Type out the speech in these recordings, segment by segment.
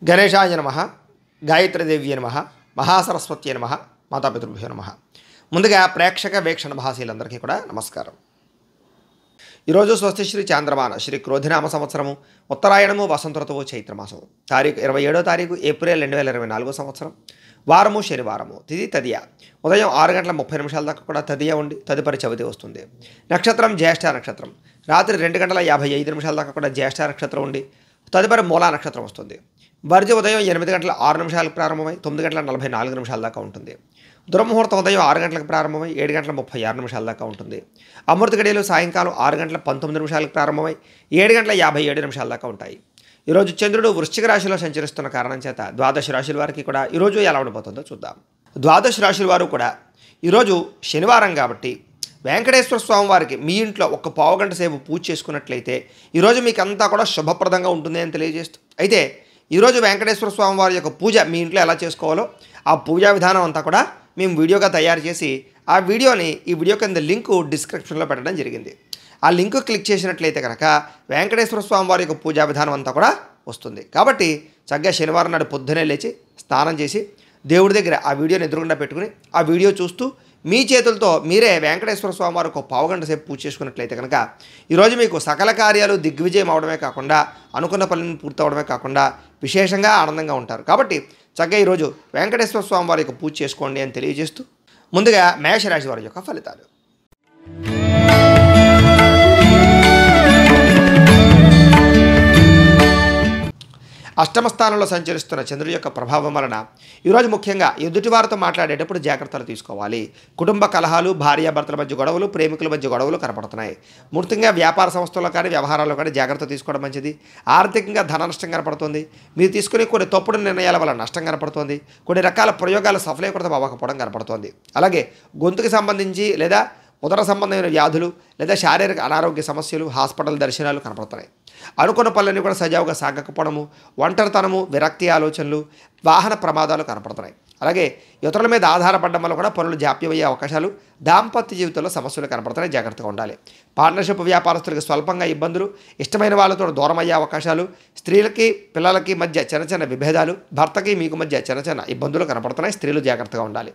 గణేశాయ నమః, గాయత్రీదేవ్యే నమః, మహాసరస్వత్యే నమః, మాతాపితృభ్యో నమః. ముందుగా ప్రేక్షక వీక్షణ భాషలందరికీ కూడా నమస్కారం. ఈరోజు స్వస్తి శ్రీ చాంద్రమాన శ్రీ క్రోధినామ సంవత్సరము ఉత్తరాయణము వసంత ఋతువు చైత్రమాసము తారీఖు 27 ఏప్రిల్ 2024 సంవత్సరం. వారము శనివారము, తిథి తదియ. ఉదయం 6:30 దాకా కూడా తదియ ఉండి తదుపరి చవితి వస్తుంది. నక్షత్రం జ్యేష్ఠ నక్షత్రం. రాత్రి 2:55 దాకా కూడా జ్యేష్ఠ నక్షత్రం ఉండి తదుపరి మూలా నక్షత్రం వస్తుంది. వర్జ ఉదయం 8:06 ప్రారంభమై 9:44 దాకా ఉంటుంది. దుర్ముహూర్తం ఉదయం 6 గంటలకు ప్రారంభమై 7:36 దాకా ఉంటుంది. అమృత గడియలు సాయంకాలం 6:19 ప్రారంభమై 7:57 దాకా ఉంటాయి. ఈరోజు చంద్రుడు వృశ్చిక రాశిలో సంచరిస్తున్న కారణం చేత ద్వాదశ రాశుల వారికి కూడా ఈరోజు ఎలా ఉండబోతుందో చూద్దాం. ద్వాదశ రాశుల వారు కూడా ఈరోజు శనివారం కాబట్టి వెంకటేశ్వర స్వామి వారికి మీ ఇంట్లో ఒక పావుగంట సేపు పూజ చేసుకున్నట్లయితే ఈరోజు మీకు అంతా కూడా శుభప్రదంగా ఉంటుంది అని తెలియజేస్తూ, అయితే ఈరోజు వెంకటేశ్వర స్వామి వారి యొక్క పూజ మీ ఇంట్లో ఎలా చేసుకోవాలో ఆ పూజా విధానం అంతా కూడా మేము వీడియోగా తయారు చేసి ఆ వీడియోని ఈ వీడియో కింద లింకు డిస్క్రిప్షన్లో పెట్టడం జరిగింది. ఆ లింకు క్లిక్ చేసినట్లయితే కనుక వెంకటేశ్వర స్వామి వారి యొక్క పూజా విధానం అంతా కూడా వస్తుంది. కాబట్టి చక్కగా శనివారం నాడు పొద్దునే లేచి స్నానం చేసి దేవుడి దగ్గర ఆ వీడియోని ఎదురుగుండా పెట్టుకుని ఆ వీడియో చూస్తూ మీ చేతులతో మీరే వెంకటేశ్వర స్వామి వారికి ఒక పావుగంట సేపు పూజ చేసుకున్నట్లయితే కనుక ఈరోజు మీకు సకల కార్యాలు దిగ్విజయం అవడమే కాకుండా అనుకున్న పనులను పూర్తవడమే కాకుండా విశేషంగా ఆనందంగా ఉంటారు. కాబట్టి చక్కగా ఈరోజు వెంకటేశ్వర స్వామి వారి యొక్క పూజ చేసుకోండి అని తెలియజేస్తూ, ముందుగా మేషరాశి వారి యొక్క ఫలితాలు. అష్టమ స్థానంలో సంచరిస్తున్న చంద్రుడి యొక్క ప్రభావం వలన ఈరోజు ముఖ్యంగా ఎదుటివారితో మాట్లాడేటప్పుడు జాగ్రత్తలు తీసుకోవాలి. కుటుంబ కలహాలు, భార్యాభర్తల మధ్య గొడవలు, ప్రేమికుల మధ్య గొడవలు కనపడుతున్నాయి. ముఖ్యంగా వ్యాపార సంస్థల్లో కానీ వ్యవహారాల్లో కానీ జాగ్రత్త తీసుకోవడం మంచిది. ఆర్థికంగా ధన నష్టం కనపడుతుంది. మీరు తీసుకునే కొన్ని తప్పుడు నిర్ణయాల వల్ల నష్టం కనపడుతుంది. కొన్ని రకాల ప్రయోగాలు సఫలీకృతం అవ్వకపోవడం కనపడుతుంది. అలాగే గొంతుకు సంబంధించి లేదా ఉదర సంబంధమైన వ్యాధులు లేదా శారీరక అనారోగ్య సమస్యలు, హాస్పిటల్ దర్శనాలు కనపడుతున్నాయి. అనుకున్న పనులన్నీ కూడా సజావుగా సాగకపోవడము, ఒంటరితనము, విరక్తి ఆలోచనలు, వాహన ప్రమాదాలు కనపడుతున్నాయి. అలాగే ఇతరుల మీద ఆధారపడడం వల్ల కూడా పనులు జాప్యమయ్యే అవకాశాలు, దాంపత్య జీవితంలో సమస్యలు కనపడుతున్నాయి. జాగ్రత్తగా ఉండాలి. పార్ట్నర్షిప్ వ్యాపారస్తులకు స్వల్పంగా ఇబ్బందులు, ఇష్టమైన వాళ్ళతో దూరం అయ్యే అవకాశాలు, స్త్రీలకి పిల్లలకి మధ్య చిన్న విభేదాలు, భర్తకి మీకు మధ్య చిన్న ఇబ్బందులు కనపడుతున్నాయి. స్త్రీలు జాగ్రత్తగా ఉండాలి.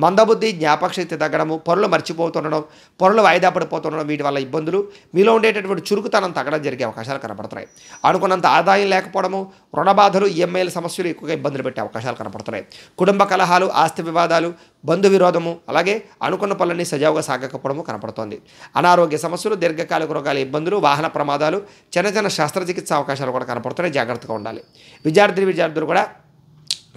మందబుద్ధి, జ్ఞాపకశక్తి తగ్గడము, పనులు మర్చిపోతుండడం, పనులు వాయిదా పడిపోతుండడం, వీటి వల్ల ఇబ్బందులు, మీలో ఉండేటటువంటి చురుకుతనం తగ్గడం జరిగే అవకాశాలు కనపడుతున్నాయి. అనుకున్నంత ఆదాయం లేకపోవడము, రుణ బాధలు, ఈఎంఐల సమస్యలు ఎక్కువగా ఇబ్బందులు పెట్టే అవకాశాలు కనపడుతున్నాయి. కుటుంబ కలహాలు, ఆస్తి వివాదాలు, బంధు విరోధము, అలాగే అనుకున్న పనులన్నీ సజావుగా సాగకపోవడము కనపడుతోంది. అనారోగ్య సమస్యలు, దీర్ఘకాలిక రోగాల ఇబ్బందులు, వాహన ప్రమాదాలు, చిన్న శస్త్రచికిత్స అవకాశాలు కూడా కనపడుతున్నాయి. జాగ్రత్తగా ఉండాలి. విద్యార్థులు కూడా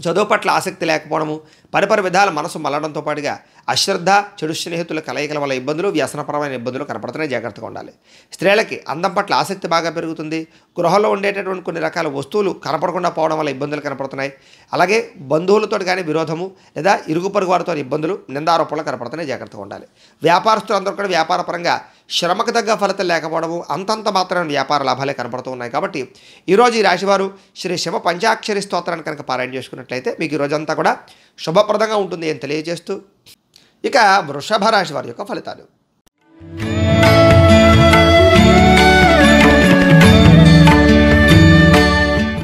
చదువు పట్ల ఆసక్తి లేకపోవడము, పరిపరి విధాల మనసు మల్లడంతో పాటుగా అశ్రద్ధ, చెడు స్నేహితుల కలయికల వల్ల ఇబ్బందులు, వ్యసనపరమైన ఇబ్బందులు కనపడుతున్నాయి. జాగ్రత్తగా ఉండాలి. స్త్రీలకి అందం పట్ల ఆసక్తి బాగా పెరుగుతుంది. గృహంలో ఉండేటటువంటి కొన్ని రకాల వస్తువులు కనపడకుండా పోవడం వల్ల ఇబ్బందులు కనపడుతున్నాయి. అలాగే బంధువులతో కానీ విరోధము లేదా ఇరుగు పొరుగు వారితో ఇబ్బందులు, నిందారోపణలు కనపడుతున్నాయి. జాగ్రత్తగా ఉండాలి. వ్యాపారస్తులందరూ కూడా వ్యాపారపరంగా శ్రమకు తగ్గ ఫలితం లేకపోవడము, అంతంత మాత్రమే వ్యాపార లాభాలే కనపడుతూ ఉన్నాయి. కాబట్టి ఈరోజు ఈ రాశివారు శ్రీ శివ పంచాక్షరి స్తోత్రాన్ని కనుక పారాయణ చేసుకున్నట్లయితే మీకు ఈ రోజంతా కూడా శుభప్రదంగా ఉంటుంది అని తెలియజేస్తూ, ఇక వృషభ రాశి వారి యొక్క ఫలితాలు.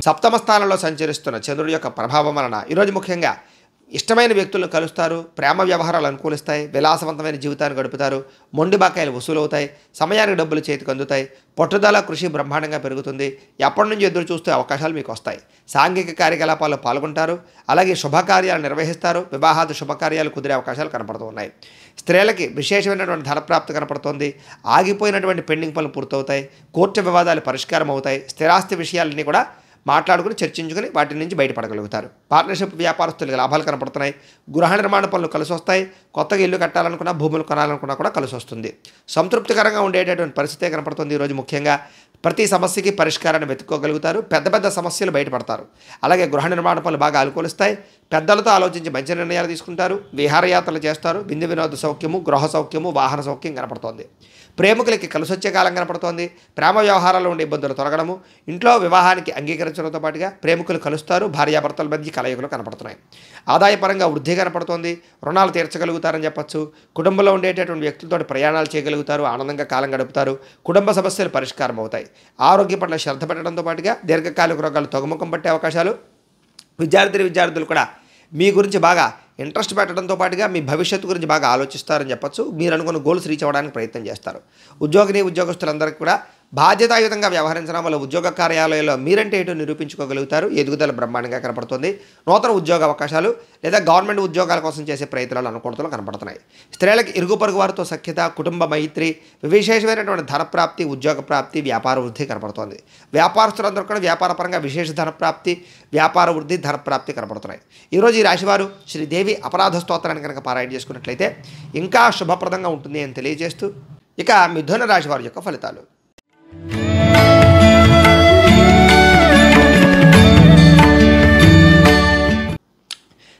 సప్తమ స్థానంలో సంచరిస్తున్న చంద్రుడి యొక్క ప్రభావం వలన ఈరోజు ముఖ్యంగా ఇష్టమైన వ్యక్తులను కలుస్తారు. ప్రేమ వ్యవహారాలు అనుకూలిస్తాయి. విలాసవంతమైన జీవితాన్ని గడుపుతారు. మొండి బాకాయలు వసూలవుతాయి. సమయానికి డబ్బులు చేతికి అందుతాయి. పట్టుదల, కృషి బ్రహ్మాండంగా పెరుగుతుంది. ఎప్పటి నుంచి ఎదురు చూస్తే అవకాశాలు మీకు వస్తాయి. సాంఘిక కార్యకలాపాల్లో పాల్గొంటారు. అలాగే శుభకార్యాలు నిర్వహిస్తారు. వివాహాది శుభకార్యాలు కుదిరే అవకాశాలు కనపడుతూ ఉన్నాయి. స్త్రీలకి విశేషమైనటువంటి ధనప్రాప్తి కనపడుతోంది. ఆగిపోయినటువంటి పెండింగ్ పనులు పూర్తవుతాయి. కోర్టు వివాదాలు పరిష్కారం అవుతాయి. స్థిరాస్తి విషయాలన్నీ కూడా మాట్లాడుకుని చర్చించుకుని వాటి నుంచి బయటపడగలుగుతారు. పార్ట్నర్షిప్ వ్యాపారస్తులకు లాభాలు కనపడుతున్నాయి. గృహ నిర్మాణ పనులు కలిసి వస్తాయి. కొత్తగా ఇల్లు కట్టాలనుకున్నా, భూములు కొనాలనుకున్నా కూడా కలిసి వస్తుంది. సంతృప్తికరంగా ఉండేటటువంటి పరిస్థితే కనపడుతుంది. ఈరోజు ముఖ్యంగా ప్రతి సమస్యకి పరిష్కారాన్ని వెతుక్కోగలుగుతారు. పెద్ద సమస్యలు బయటపడతారు. అలాగే గృహ నిర్మాణ పనులు బాగా అనుకూలిస్తాయి. పెద్దలతో ఆలోచించి మంచి నిర్ణయాలు తీసుకుంటారు. విహారయాత్రలు చేస్తారు. విందు వినోద సౌఖ్యము, గృహ సౌఖ్యము, వాహన సౌఖ్యం కనపడుతోంది. ప్రేమికులకి కలిసొచ్చే కాలం కనపడుతోంది. ప్రేమ వ్యవహారాల్లో ఉండే ఇబ్బందులు తొలగడము, ఇంట్లో వివాహానికి అంగీకరించడంతో పాటుగా ప్రేమికులు కలుస్తారు. భార్యాభర్తల మధ్య కలయికలు కనపడుతున్నాయి. ఆదాయపరంగా వృద్ధి కనపడుతోంది. రుణాలు తీర్చగలుగుతారని చెప్పచ్చు. కుటుంబంలో ఉండేటటువంటి వ్యక్తులతో ప్రయాణాలు చేయగలుగుతారు. ఆనందంగా కాలం గడుపుతారు. కుటుంబ సమస్యలు పరిష్కారం అవుతాయి. ఆరోగ్య పట్ల శ్రద్ధ పెట్టడంతో పాటుగా దీర్ఘకాలిక రోగాలు తగ్గుముఖం పట్టే అవకాశాలు విద్యార్థులు కూడా మీ గురించి బాగా ఇంట్రెస్ట్ పెట్టడంతో పాటుగా మీ భవిష్యత్తు గురించి బాగా ఆలోచిస్తారని చెప్పొచ్చు. మీరు అనుకున్న గోల్స్ రీచ్ అవ్వడానికి ప్రయత్నం చేస్తారు. ఉద్యోగస్తులందరికీ కూడా బాధ్యతాయుతంగా వ్యవహరించడం వల్ల ఉద్యోగ కార్యాలయంలో మీరంటే ఏంటో నిరూపించుకోగలుగుతారు. ఎదుగుదల బ్రహ్మాండంగా కనపడుతుంది. నూతన ఉద్యోగ అవకాశాలు లేదా గవర్నమెంట్ ఉద్యోగాల కోసం చేసే ప్రయత్నాలు అనుకూలతలు కనపడుతున్నాయి. స్త్రీలకు ఇరుగు పొరుగు వారితో సఖ్యత, కుటుంబ మైత్రి, విశేషమైనటువంటి ధనప్రాప్తి, ఉద్యోగ ప్రాప్తి, వ్యాపార వృద్ధి కనపడుతోంది. వ్యాపారస్తులందరూ కూడా వ్యాపారపరంగా విశేష ధనప్రాప్తి, వ్యాపార వృద్ధి, ధనప్రాప్తి కనపడుతున్నాయి. ఈరోజు ఈ రాశివారు శ్రీదేవి అపరాధ స్తోత్రాన్ని కనుక పారాయణ చేసుకున్నట్లయితే ఇంకా శుభప్రదంగా ఉంటుంది అని తెలియజేస్తూ ఇక మిథున రాశి వారి యొక్క ఫలితాలు.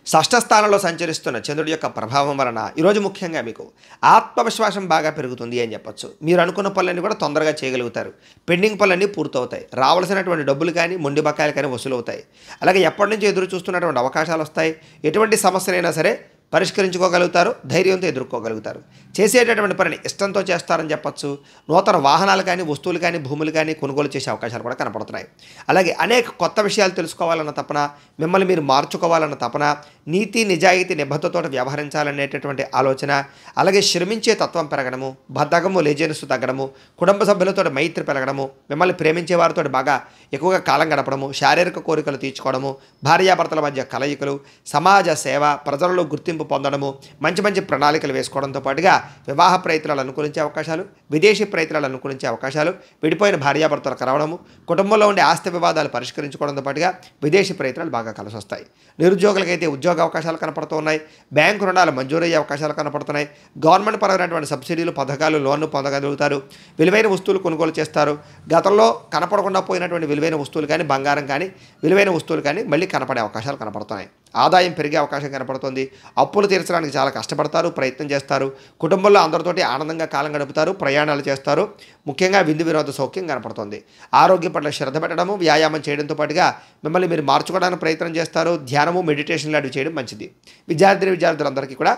షష్ఠ స్థానంలో సంచరిస్తున్న చంద్రుడి యొక్క ప్రభావం వలన ఈరోజు ముఖ్యంగా మీకు ఆత్మవిశ్వాసం బాగా పెరుగుతుంది అని చెప్పొచ్చు. మీరు అనుకున్న పనులన్నీ కూడా తొందరగా చేయగలుగుతారు. పెండింగ్ పనులన్నీ పూర్తవుతాయి. రావాల్సినటువంటి డబ్బులు కానీ మొండి బకాయిలు కానీ వసూలు అవుతాయి. అలాగే ఎప్పటి నుంచి ఎదురు చూస్తున్నటువంటి అవకాశాలు వస్తాయి. ఎటువంటి సమస్యలైనా సరే పరిష్కరించుకోగలుగుతారు. ధైర్యంతో ఎదుర్కోగలుగుతారు. చేసేటటువంటి పనిని ఇష్టంతో చేస్తారని చెప్పొచ్చు. నూతన వాహనాలు కానీ, వస్తువులు కానీ, భూములు కానీ కొనుగోలు చేసే అవకాశాలు కూడా కనపడుతున్నాయి. అలాగే అనేక కొత్త విషయాలు తెలుసుకోవాలన్న తపన, మిమ్మల్ని మీరు మార్చుకోవాలన్న తపన, నీతి నిజాయితీ నిబద్ధతతో వ్యవహరించాలనేటటువంటి ఆలోచన, అలాగే శ్రమించే తత్వం పెరగడము, బద్ధకము లేజినెస్ తగ్గడము, కుటుంబ సభ్యులతో మైత్రి పెరగడము, మిమ్మల్ని ప్రేమించే వారితో బాగా ఎక్కువగా కాలం గడపడము, శారీరక కోరికలు తీర్చుకోవడము, భార్యాభర్తల మధ్య కలయికలు, సమాజ సేవ, ప్రజలలో గుర్తింపు పొందడము, మంచి మంచి ప్రణాళికలు వేసుకోవడంతో పాటుగా వివాహ ప్రయత్నాలు అనుకూలించే అవకాశాలు, విదేశీ ప్రయత్నాలు అనుకూలించే అవకాశాలు, విడిపోయిన భార్యాభర్తలు కలవడము, కుటుంబంలో ఉండే ఆస్తి వివాదాలు పరిష్కరించుకోవడంతో పాటుగా విదేశీ ప్రయత్నాలు బాగా కలిసి వస్తాయి. నిరుద్యోగులకైతే ఉద్యోగ అవకాశాలు కనపడుతూ ఉన్నాయి. బ్యాంకు రుణాలు మంజూరయ్యే అవకాశాలు కనపడుతున్నాయి. గవర్నమెంట్ పరమైనటువంటి సబ్సిడీలు, పథకాలు, లోన్లు పొందగలుగుతారు. విలువైన వస్తువులు కొనుగోలు చేస్తారు. గతంలో కనపడకుండా పోయినటువంటి విలువైన వస్తువులు కానీ, బంగారం కానీ, విలువైన వస్తువులు కానీ మళ్ళీ కనపడే అవకాశాలు కనపడుతున్నాయి. ఆదాయం పెరిగే అవకాశం కనపడుతుంది. అప్పులు తీర్చడానికి చాలా కష్టపడతారు, ప్రయత్నం చేస్తారు. కుటుంబంలో అందరితోటి ఆనందంగా కాలం గడుపుతారు, ప్రయాణాలు చేస్తారు. ముఖ్యంగా విందు వినోద సౌఖ్యం కనపడుతుంది. ఆరోగ్యం పట్ల శ్రద్ధ పెట్టడము, వ్యాయామం చేయడంతో పాటుగా మిమ్మల్ని మీరు మార్చుకోవడానికి ప్రయత్నం చేస్తారు. ధ్యానము, మెడిటేషన్ లాంటివి చేయడం మంచిది. విద్యార్థులందరికీ కూడా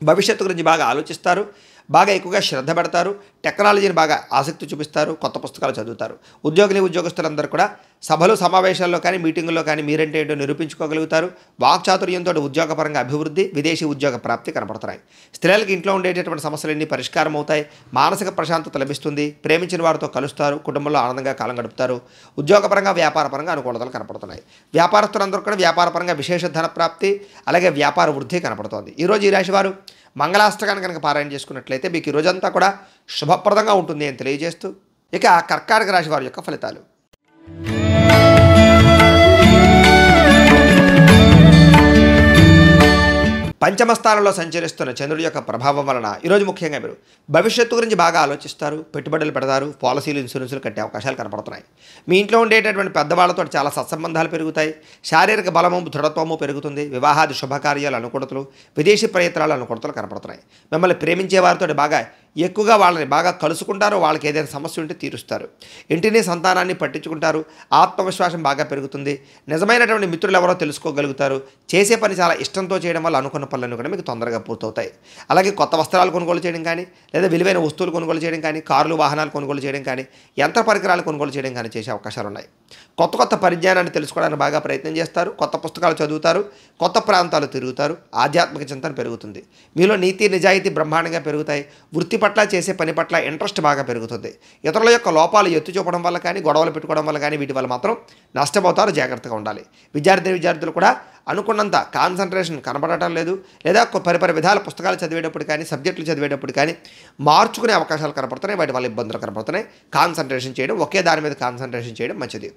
భవిష్యత్తు గురించి బాగా ఆలోచిస్తారు. బాగా ఎక్కువగా శ్రద్ధ పెడతారు. టెక్నాలజీని బాగా ఆసక్తి చూపిస్తారు. కొత్త పుస్తకాలు చదువుతారు. ఉద్యోగులందరూ కూడా సభలు, సమావేశాల్లో కానీ, మీటింగుల్లో కానీ మీరంటే ఏంటో నిరూపించుకోగలుగుతారు. వాక్చాతుర్యంతో ఉద్యోగపరంగా అభివృద్ధి, విదేశీ ఉద్యోగ ప్రాప్తి కనపడుతున్నాయి. స్త్రీలకు ఇంట్లో ఉండేటటువంటి సమస్యలన్నీ పరిష్కారం అవుతాయి. మానసిక ప్రశాంతత లభిస్తుంది. ప్రేమించిన వారితో కలుస్తారు. కుటుంబంలో ఆనందంగా కాలం గడుపుతారు. ఉద్యోగపరంగా, వ్యాపారపరంగా అనుకూలతలు కనపడుతున్నాయి. వ్యాపారస్తులందరూ కూడా వ్యాపారపరంగా విశేష ధన ప్రాప్తి, అలాగే వ్యాపార వృద్ధి కనపడుతోంది. ఈరోజు ఈ రాశి వారు మంగళాష్టకాన్ని కనుక పారాయణ చేసుకున్నట్లయితే మీకు ఈ రోజంతా కూడా శుభప్రదంగా ఉంటుంది అని తెలియజేస్తూ ఇక కర్కాటక రాశి వారి యొక్క ఫలితాలు. పంచమ స్థానంలో సంచరిస్తున్న చంద్రుడి యొక్క ప్రభావం వలన ఈరోజు ముఖ్యంగా మీరు భవిష్యత్తు గురించి బాగా ఆలోచిస్తారు. పెట్టుబడులు పెడతారు. పాలసీలు, ఇన్సూరెన్సులు కట్టే అవకాశాలు కనపడుతున్నాయి. మీ ఇంట్లో ఉండేటటువంటి పెద్దవాళ్లతో చాలా సత్సంబంధాలు పెరుగుతాయి. శారీరక బలము, దృఢత్వము పెరుగుతుంది. వివాహాది శుభకార్యాలు అనుకూలతలు, విదేశీ ప్రయత్నాలు అనుకూలతలు కనపడుతున్నాయి. మిమ్మల్ని ప్రేమించే వారితో బాగా ఎక్కువగా వాళ్ళని బాగా కలుసుకుంటారు. వాళ్ళకి ఏదైనా సమస్య ఉంటే తీరుస్తారు. ఇంటిని, సంతానాన్ని పట్టించుకుంటారు. ఆత్మవిశ్వాసం బాగా పెరుగుతుంది. నిజమైనటువంటి మిత్రులు ఎవరో తెలుసుకోగలుగుతారు. చేసే పని చాలా ఇష్టంతో చేయడం వల్ల అనుకున్న పనులన్నీ కూడా మీకు తొందరగా పూర్తవుతాయి. అలాగే కొత్త వస్త్రాలు కొనుగోలు చేయడం కానీ, లేదా విలువైన వస్తువులు కొనుగోలు చేయడం కానీ, కార్లు, వాహనాలు కొనుగోలు చేయడం కానీ, యంత్ర పరికరాలు కొనుగోలు చేయడం కానీ చేసే అవకాశాలు ఉన్నాయి. కొత్త పరిజ్ఞానాన్ని తెలుసుకోవడానికి బాగా ప్రయత్నం చేస్తారు. కొత్త పుస్తకాలు చదువుతారు. కొత్త ప్రాంతాలు తిరుగుతారు. ఆధ్యాత్మిక చింతన పెరుగుతుంది. మీలో నీతి నిజాయితీ బ్రహ్మాండంగా పెరుగుతాయి. వృత్తి పట్ల, చేసే పని పట్ల ఇంట్రెస్ట్ బాగా పెరుగుతుంది. ఇతరుల యొక్క లోపాలు ఎత్తి చూపడం వల్ల కానీ, గొడవలు పెట్టుకోవడం వల్ల కానీ వీటి వల్ల మాత్రం నష్టపోతారు. జాగ్రత్తగా ఉండాలి. విద్యార్థులు కూడా అనుకున్నంత కాన్సన్ట్రేషన్ కనబడటం లేదు. లేదా పరిపరి విధాల పుస్తకాలు చదివేటప్పుడు కానీ, సబ్జెక్టులు చదివేటప్పుడు కానీ మార్చుకునే అవకాశాలు కనపడుతున్నాయి. వాటి వల్ల ఇబ్బందులు కనపడుతున్నాయి. కాన్సన్ట్రేషన్ చేయడం, ఒకే దాని మీద కాన్సన్ట్రేషన్ చేయడం మంచిది.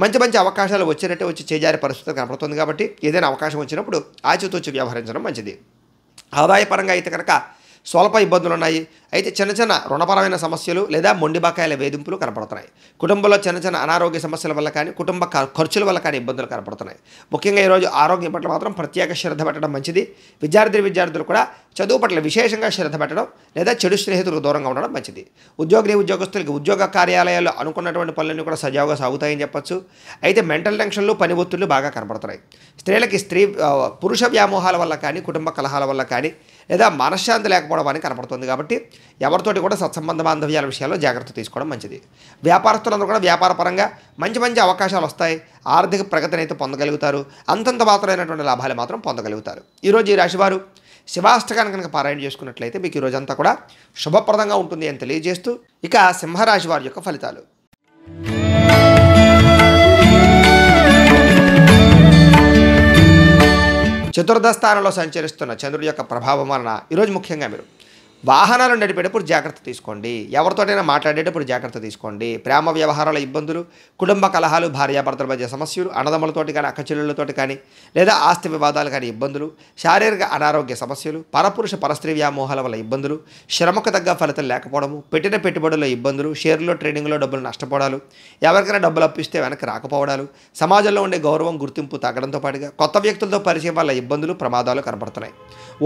మంచి అవకాశాలు వచ్చినట్టే వచ్చి చేజారే పరిస్థితి కనపడుతుంది. కాబట్టి ఏదైనా అవకాశం వచ్చినప్పుడు ఆచితూచి వ్యవహరించడం మంచిది. ఆదాయపరంగా అయితే కనుక స్వల్ప ఇబ్బందులు ఉన్నాయి. అయితే చిన్న రుణపరమైన సమస్యలు లేదా మొండి బకాయిల వేధింపులు కనపడుతున్నాయి. కుటుంబంలో చిన్న అనారోగ్య సమస్యల వల్ల కానీ, కుటుంబ ఖర్చుల వల్ల కానీ ఇబ్బందులు కనపడుతున్నాయి. ముఖ్యంగా ఈరోజు ఆరోగ్యం పట్ల మాత్రం ప్రత్యేక శ్రద్ధ పెట్టడం మంచిది. విద్యార్థులు కూడా చదువు పట్ల విశేషంగా శ్రద్ధ పెట్టడం లేదా చెడు స్నేహితులకు దూరంగా ఉండడం మంచిది. ఉద్యోగస్తులకి ఉద్యోగ కార్యాలయాల్లో అనుకున్నటువంటి పనులన్నీ కూడా సజావుగా సాగుతాయని చెప్పొచ్చు. అయితే మెంటల్ టెన్షన్లు, పని ఒత్తిళ్లు బాగా కనపడుతున్నాయి. స్త్రీలకి పురుష వ్యామోహాల వల్ల కానీ, కుటుంబ కలహాల వల్ల కానీ, లేదా మనశ్శాంతి లేకపోవడం అని కనపడుతుంది. కాబట్టి ఎవరితోటి కూడా సత్సంబంధ బాంధవ్యాల విషయాల్లో జాగ్రత్త తీసుకోవడం మంచిది. వ్యాపారస్తులందరూ కూడా వ్యాపార పరంగా మంచి మంచి అవకాశాలు వస్తాయి. ఆర్థిక ప్రగతిని అయితే పొందగలుగుతారు. అంతంత మాత్రమైనటువంటి లాభాలు మాత్రం పొందగలుగుతారు. ఈరోజు ఈ రాశివారు శివాష్టకాన్ని కనుక పారాయణ చేసుకున్నట్లయితే మీకు ఈ రోజంతా కూడా శుభప్రదంగా ఉంటుంది అని తెలియజేస్తూ, ఇక సింహరాశి వారి యొక్క ఫలితాలు. చతుర్థ స్థానంలో సంచరిస్తున్న చంద్రుడి యొక్క ప్రభావం వలన ఈరోజు ముఖ్యంగా మీరు వాహనాలు నడిపేటప్పుడు జాగ్రత్త తీసుకోండి. ఎవరితోటైనా మాట్లాడేటప్పుడు జాగ్రత్త తీసుకోండి. ప్రేమ వ్యవహారాల ఇబ్బందులు, కుటుంబ కలహాలు, భార్యాభర్తల మధ్య సమస్యలు, అన్నదమ్ములతోటి కానీ అక్కచెల్లెళ్ళతోటి కానీ లేదా ఆస్తి వివాదాలు కానీ ఇబ్బందులు, శారీరక అనారోగ్య సమస్యలు, పరపురుష పరస్త్రీ వ్యామోహాల వల్ల ఇబ్బందులు, శ్రమకు తగ్గ ఫలితం లేకపోవడము, పెట్టిన పెట్టుబడుల్లో ఇబ్బందులు, షేర్లో ట్రేడింగ్లో డబ్బులు నష్టపోవడాలు, ఎవరికైనా డబ్బులు అప్పిస్తే వెనక్కి రాకపోవడాలు, సమాజంలో ఉండే గౌరవం గుర్తింపు తగ్గడంతో పాటుగా కొత్త వ్యక్తులతో పరిచయం వల్ల ఇబ్బందులు ప్రమాదాలు కనపడుతున్నాయి.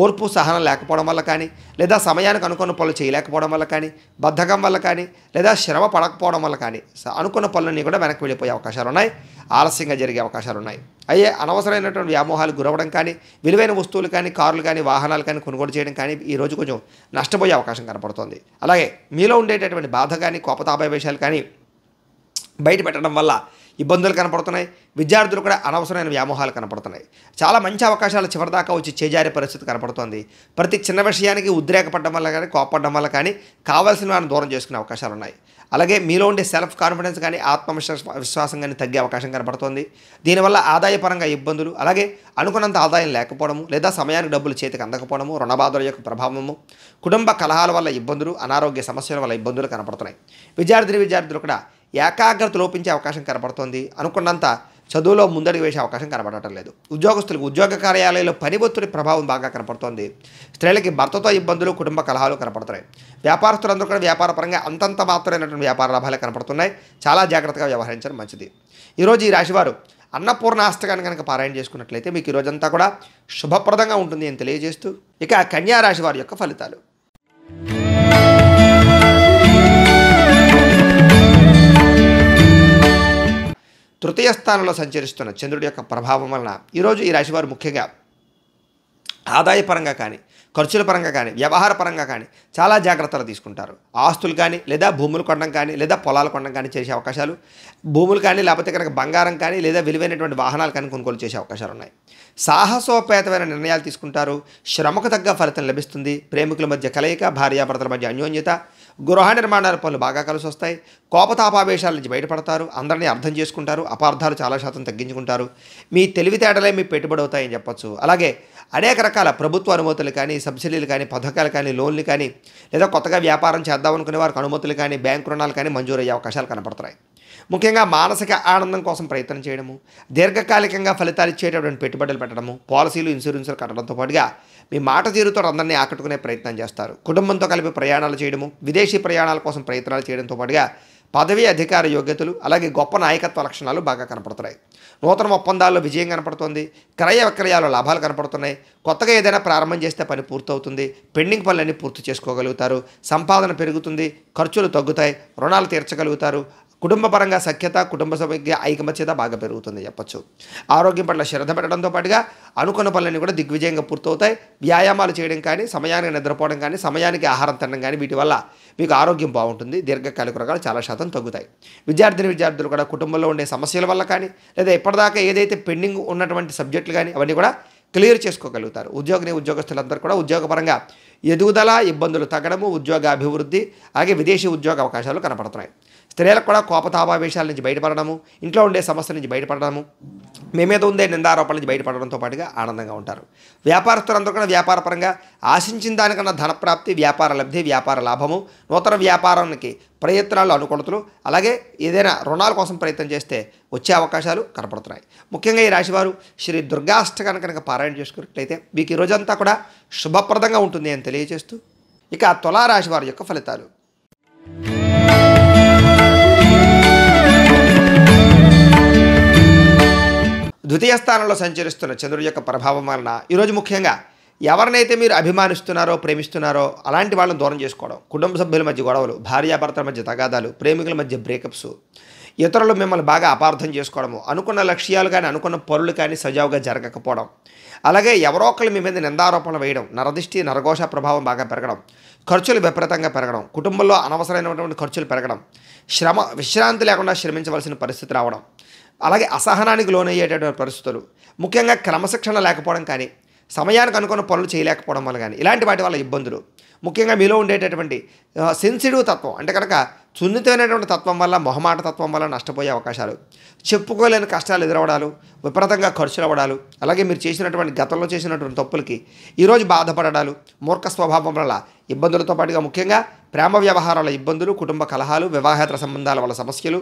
ఓర్పు సహనం లేకపోవడం వల్ల కానీ లేదా సమయానికి అనుకున్న పనులు చేయలేకపోవడం వల్ల కానీ, బద్ధకం వల్ల కానీ లేదా శ్రమ పడకపోవడం వల్ల కానీ అనుకున్న పనులన్నీ కూడా వెనక్కి వెళ్ళిపోయే అవకాశాలు ఉన్నాయి. ఆలస్యంగా జరిగే అవకాశాలు ఉన్నాయి. అయ్యే అనవసరమైనటువంటి వ్యామోహాలు గురవడం కానీ, విలువైన వస్తువులు కానీ, కార్లు కానీ, వాహనాలు కానీ కొనుగోలు చేయడం కానీ ఈరోజు కొంచెం నష్టపోయే అవకాశం కనపడుతుంది. అలాగే మీలో ఉండేటటువంటి బాధ కానీ, కోపతాపావేశాలు కానీ బయట పెట్టడం వల్ల ఇబ్బందులు కనపడుతున్నాయి. విద్యార్థులు కూడా అనవసరమైన వ్యామోహాలు కనపడుతున్నాయి. చాలా మంచి అవకాశాలు చివరిదాకా వచ్చి చేజారే పరిస్థితి కనపడుతోంది. ప్రతి చిన్న విషయానికి ఉద్రేకపడడం వల్ల కానీ, కోపపడడం వల్ల కానీ కావాల్సిన వారిని దూరం చేసుకునే అవకాశాలు ఉన్నాయి. అలాగే మీలో ఉండే సెల్ఫ్ కాన్ఫిడెన్స్ కానీ, విశ్వాసం కానీ తగ్గే అవకాశం కనపడుతుంది. దీనివల్ల ఆదాయపరంగా ఇబ్బందులు, అలాగే అనుకున్నంత ఆదాయం లేకపోవడము లేదా సమయానికి డబ్బులు చేతికి అందకపోవడము, రుణబాధల యొక్క ప్రభావము, కుటుంబ కలహాల వల్ల ఇబ్బందులు, అనారోగ్య సమస్యల వల్ల ఇబ్బందులు కనపడుతున్నాయి. విద్యార్థులు కూడా ఏకాగ్రత లోపించే అవకాశం కనపడుతోంది. అనుకున్నంత చదువులో ముందడుగు వేసే అవకాశం కనపడటం లేదు. ఉద్యోగస్తులకు ఉద్యోగ కార్యాలయంలో పని ఒత్తిడి ప్రభావం బాగా కనపడుతోంది. స్త్రీలకి భర్తతో ఇబ్బందులు, కుటుంబ కలహాలు కనపడుతున్నాయి. వ్యాపారస్తులందరూ కూడా వ్యాపార పరంగా అంతంత మాత్రమైనటువంటి వ్యాపార లాభాలు కనపడుతున్నాయి. చాలా జాగ్రత్తగా వ్యవహరించడం మంచిది. ఈరోజు ఈ రాశివారు అన్నపూర్ణాష్టకాన్ని కనుక పారాయణ చేసుకున్నట్లయితే మీకు ఈ రోజంతా కూడా శుభప్రదంగా ఉంటుంది అని తెలియజేస్తూ, ఇక కన్యా రాశి వారి యొక్క ఫలితాలు. తృతీయ స్థానంలో సంచరిస్తున్న చంద్రుడి యొక్క ప్రభావం వలన ఈరోజు ఈ రాశివారు ముఖ్యంగా ఆదాయపరంగా కానీ, ఖర్చుల పరంగా కానీ, వ్యవహార పరంగా కానీ చాలా జాగ్రత్తలు తీసుకుంటారు. ఆస్తులు కానీ లేదా భూములు కొనడం కానీ లేదా పొలాలు కొనడం కానీ చేసే అవకాశాలు, భూములు కానీ లేకపోతే కనుక బంగారం కానీ లేదా విలువైనటువంటి వాహనాలు కానీ కొనుగోలు చేసే అవకాశాలు ఉన్నాయి. సాహసోపేతమైన నిర్ణయాలు తీసుకుంటారు. శ్రమకు తగ్గ ఫలితం లభిస్తుంది. ప్రేమికుల మధ్య కలయిక, భార్యాభర్తల మధ్య అన్యోన్యత, గృహ నిర్మాణాల పనులు బాగా కలిసి వస్తాయి. కోపతాపావేశాల నుంచి బయటపడతారు. అందరినీ అర్థం చేసుకుంటారు. అపార్థాలు చాలా శాతం తగ్గించుకుంటారు. మీ తెలివితేటలే మీ పెట్టుబడి అవుతాయని చెప్పొచ్చు. అలాగే అనేక రకాల ప్రభుత్వ అనుమతులు కానీ, సబ్సిడీలు కానీ, పథకాలు కానీ, లోన్లు కానీ లేదా కొత్తగా వ్యాపారం చేద్దాం అనుకునే వారికి అనుమతులు కానీ, బ్యాంకు రుణాలు కానీ మంజూరయ్యే అవకాశాలు కనపడుతున్నాయి. ముఖ్యంగా మానసిక ఆనందం కోసం ప్రయత్నం చేయడము, దీర్ఘకాలికంగా ఫలితాలు ఇచ్చేటటువంటి పెట్టుబడులు పెట్టడము, పాలసీలు, ఇన్సూరెన్సులు కట్టడంతో పాటుగా మీ మాట తీరుతో అందరినీ ఆకట్టుకునే ప్రయత్నం చేస్తారు. కుటుంబంతో కలిపి ప్రయాణాలు చేయడము, విదేశీ ప్రయాణాల కోసం ప్రయత్నాలు చేయడంతో పాటుగా పదవి, అధికార యోగ్యతలు, అలాగే గొప్ప నాయకత్వ లక్షణాలు బాగా కనపడుతున్నాయి. నూతన ఒప్పందాల్లో విజయం కనపడుతుంది. క్రయ విక్రయాల్లో లాభాలు కనపడుతున్నాయి. కొత్తగా ఏదైనా ప్రారంభం చేస్తే పని పూర్తవుతుంది. పెండింగ్ పనులన్నీ పూర్తి చేసుకోగలుగుతారు. సంపాదన పెరుగుతుంది. ఖర్చులు తగ్గుతాయి. రుణాలు తీర్చగలుగుతారు. కుటుంబ పరంగా సఖ్యత, కుటుంబ సభ్య ఐకమత్యత బాగా పెరుగుతుంది చెప్పచ్చు. ఆరోగ్యం పట్ల శ్రద్ధ పెట్టడంతో పాటుగా అనుకున్న పనులన్నీ కూడా దిగ్విజయంగా పూర్తవుతాయి. వ్యాయామాలు చేయడం కానీ, సమయానికి నిద్రపోవడం కానీ, సమయానికి ఆహారం తినడం కానీ వీటి వల్ల మీకు ఆరోగ్యం బాగుంటుంది. దీర్ఘకాలిక రోగాలు చాలా శాతం తగ్గుతాయి. విద్యార్థులు కూడా కుటుంబంలో ఉండే సమస్యల వల్ల కానీ లేదా ఇప్పటిదాకా ఏదైతే పెండింగ్ ఉన్నటువంటి సబ్జెక్టులు కానీ అవన్నీ కూడా క్లియర్ చేసుకోగలుగుతారు. ఉద్యోగస్తులందరూ కూడా ఉద్యోగపరంగా ఎదుగుదల, ఇబ్బందులు తగ్గడము, ఉద్యోగ అభివృద్ధి, అలాగే విదేశీ ఉద్యోగ అవకాశాలు కనపడుతున్నాయి. స్త్రీలకు కూడా కోపతాపావేశాల నుంచి బయటపడడము, ఇంట్లో ఉండే సమస్యల నుంచి బయటపడడము, మీ మీద ఉండే నిందారోపణల నుంచి బయటపడడంతో పాటుగా ఆనందంగా ఉంటారు. వ్యాపారస్తులందరూ కూడా వ్యాపారపరంగా ఆశించిన దానికన్నా ధనప్రాప్తి, వ్యాపార లబ్ధి, వ్యాపార లాభము, నూతన వ్యాపారానికి ప్రయత్నాలు, అనుకూలతలు, అలాగే ఏదైనా రుణాల కోసం ప్రయత్నం చేస్తే వచ్చే అవకాశాలు కనపడుతున్నాయి. ముఖ్యంగా ఈ రాశివారు శ్రీ దుర్గాష్టకాన్ని కనుక పారాయణ చేసుకున్నట్లయితే మీకు ఈ రోజంతా కూడా శుభప్రదంగా ఉంటుంది అని తెలియజేస్తూ, ఇక తులారాశి వారి యొక్క ఫలితాలు. ద్వితీయ స్థానంలో సంచరిస్తున్న చంద్రుడి యొక్క ప్రభావం వలన ఈరోజు ముఖ్యంగా ఎవరినైతే మీరు అభిమానిస్తున్నారో, ప్రేమిస్తున్నారో అలాంటి వాళ్ళని దూరం చేసుకోవడం, కుటుంబ సభ్యుల మధ్య గొడవలు, భార్యాభర్తల మధ్య తగాదాలు, ప్రేమికుల మధ్య బ్రేకప్స్, ఇతరులు మిమ్మల్ని బాగా అపార్థం చేసుకోవడము, అనుకున్న లక్ష్యాలు కానీ అనుకున్న పనులు కానీ సజావుగా జరగకపోవడం, అలాగే ఎవరో ఒకళ్ళు మీ మీద నిందారోపణలు వేయడం, నరదిష్టి నరఘోష ప్రభావం బాగా పెరగడం, ఖర్చులు విపరీతంగా పెరగడం, కుటుంబంలో అనవసరమైనటువంటి ఖర్చులు పెరగడం, విశ్రాంతి లేకుండా శ్రమించవలసిన పరిస్థితి రావడం, అలాగే అసహనానికి లోనయ్యేటటువంటి పరిస్థితులు, ముఖ్యంగా క్రమశిక్షణ లేకపోవడం కానీ సమయానికి అనుకున్న పనులు చేయలేకపోవడం వల్ల కానీ ఇలాంటి వాటి వల్ల ఇబ్బందులు, ముఖ్యంగా మీలో ఉండేటటువంటి సెన్సిటివ్ తత్వం అంటే కనుక సున్నితమైనటువంటి తత్వం వల్ల మొహమాట తత్వం వల్ల నష్టపోయే అవకాశాలు, చెప్పుకోలేని కష్టాలు ఎదురవడాలు, విపరీతంగా ఖర్చులు అవ్వడాలు, అలాగే మీరు చేసినటువంటి గతంలో చేసినటువంటి తప్పులకి ఈరోజు బాధపడడాలు, మూర్ఖ స్వభావం వల్ల ఇబ్బందులతో పాటుగా ముఖ్యంగా ప్రేమ వ్యవహారాల ఇబ్బందులు, కుటుంబ కలహాలు, వివాహేతర సంబంధాల వల్ల సమస్యలు,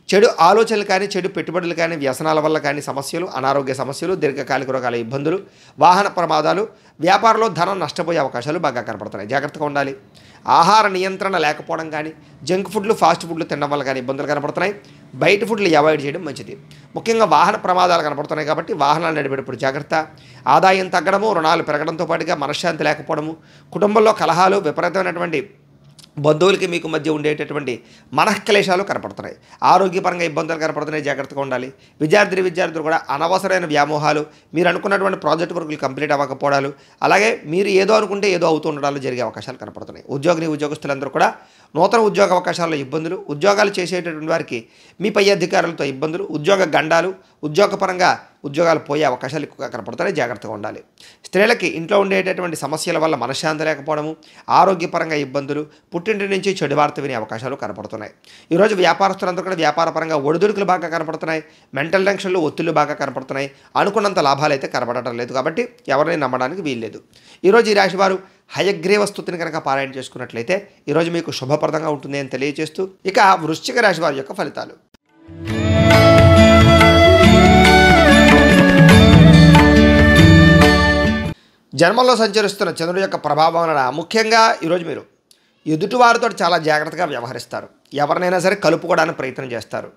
చెడు ఆలోచనలు కానీ చెడు పెట్టుబడులు కానీ వ్యసనాల వల్ల కానీ సమస్యలు, అనారోగ్య సమస్యలు, దీర్ఘకాలిక రోగాల ఇబ్బందులు, వాహన ప్రమాదాలు, వ్యాపారంలో ధనం నష్టపోయే అవకాశాలు బాగా కనపడుతున్నాయి. జాగ్రత్తగా ఉండాలి. ఆహార నియంత్రణ లేకపోవడం కానీ జంక్ ఫుడ్లు ఫాస్ట్ ఫుడ్లు తినడం వల్ల కానీ ఇబ్బందులు కనపడుతున్నాయి. బయట ఫుడ్లు అవాయిడ్ చేయడం మంచిది. ముఖ్యంగా వాహన ప్రమాదాలు కనపడుతున్నాయి కాబట్టి వాహనాలు నడిపేటప్పుడు జాగ్రత్త. ఆదాయం తగ్గడము, రుణాలు పెరగడంతో పాటుగా మనశ్శాంతి లేకపోవడము, కుటుంబంలో కలహాలు, విపరీతమైనటువంటి బంధువులకి మీకు మధ్య ఉండేటటువంటి మనఃక్లేశాలు కనపడుతున్నాయి. ఆరోగ్యపరంగా ఇబ్బందులు కనపడుతున్నాయి. జాగ్రత్తగా ఉండాలి. విద్యార్థులు కూడా అనవసరమైన వ్యామోహాలు, మీరు అనుకున్నటువంటి ప్రాజెక్ట్ వర్కులు కంప్లీట్ అవ్వకపోవడాలు, అలాగే మీరు ఏదో అనుకుంటే ఏదో అవుతూ ఉండడాలు జరిగే అవకాశాలు కనపడుతున్నాయి. ఉద్యోగస్తులందరూ కూడా నూతన ఉద్యోగ అవకాశాల్లో ఇబ్బందులు, ఉద్యోగాలు చేసేటటువంటి వారికి మీ పై అధికారులతో ఇబ్బందులు, ఉద్యోగ గండాలు, ఉద్యోగపరంగా ఉద్యోగాలు పోయే అవకాశాలు ఎక్కువగా కనపడుతున్నాయి. జాగ్రత్తగా ఉండాలి. స్త్రీలకి ఇంట్లో ఉండేటటువంటి సమస్యల వల్ల మనశ్శాంతి లేకపోవడము, ఆరోగ్యపరంగా ఇబ్బందులు, పుట్టింటి నుంచి చెడు వార్త వినే అవకాశాలు కనపడుతున్నాయి. ఈరోజు వ్యాపారస్తులందరూ కూడా వ్యాపారపరంగా ఒడిదుడుకులు బాగా కనపడుతున్నాయి. మెంటల్ టెన్షన్లు, ఒత్తిళ్లు బాగా కనపడుతున్నాయి. అనుకున్నంత లాభాలు అయితే కనపడటం లేదు కాబట్టి ఎవరిని నమ్మడానికి వీల్లేదు. ఈరోజు ఈ రాశి వారు హయగ్రీవ స్తుతిని కనుక పారాయణ చేసుకున్నట్లయితే ఈరోజు మీకు శుభప్రదంగా ఉంటుంది అని తెలియజేస్తూ ఇక వృశ్చిక రాశి వారి యొక్క ఫలితాలు. జన్మంలో సంచరిస్తున్న చంద్రుడి యొక్క ప్రభావం వలన ముఖ్యంగా ఈరోజు మీరు ఎదుటివారితో చాలా జాగ్రత్తగా వ్యవహరిస్తారు. ఎవరినైనా సరే కలుపుకోవడానికి ప్రయత్నం చేస్తారు.